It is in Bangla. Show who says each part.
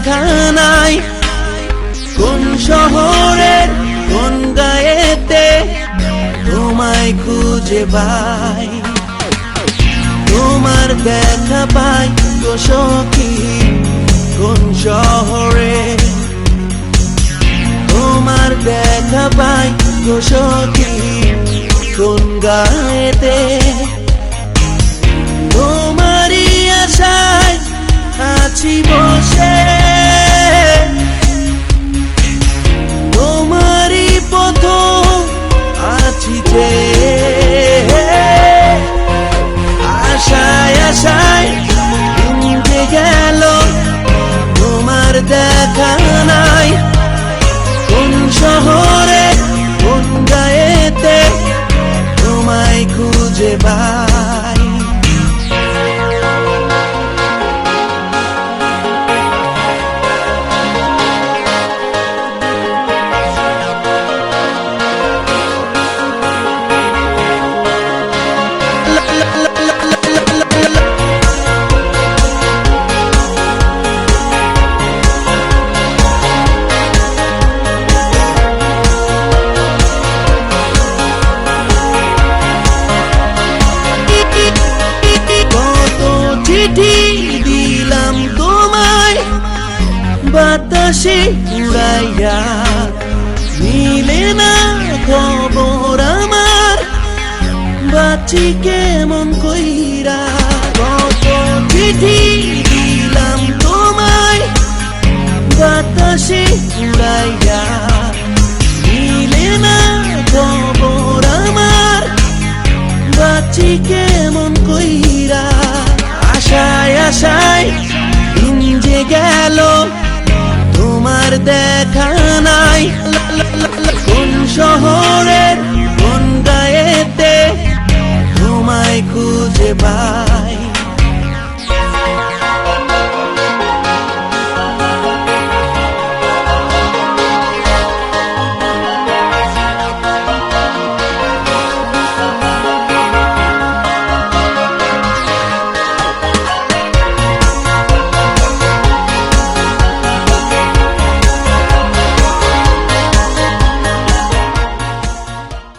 Speaker 1: দেখা নাই, কোন শহরের কোন গায়েতে তোমায় খুঁজে পাই, তোমার দেখা পাই গো সখী কোন শহরে, তোমার দেখা পাই গো সখী কোন গায়েতে। তোমারই আশায় আছি বসে, তোমারই পথ আছি যে, আশায় আশায় দিন যে গেল তোমার দেখা নাই, কোন শহরে কোন গায়েতে তোমায় খুঁজে পাই। চিঠি দিলাম তোমায় বাতাসে উড়াইয়া, মিলে না খবর আমার বাঁচি কেমন কইরা। কত চিঠি দিলাম তোমায় বাতাসে উড়াইয়া, মিলে না খবর আমার বাঁচি কেমন কইরা। আশায় আশায় দিন যে গেল তোমার দেখা নাই, কোন শহরের কোন গায়েতে তোমায় খুঁজে পাই।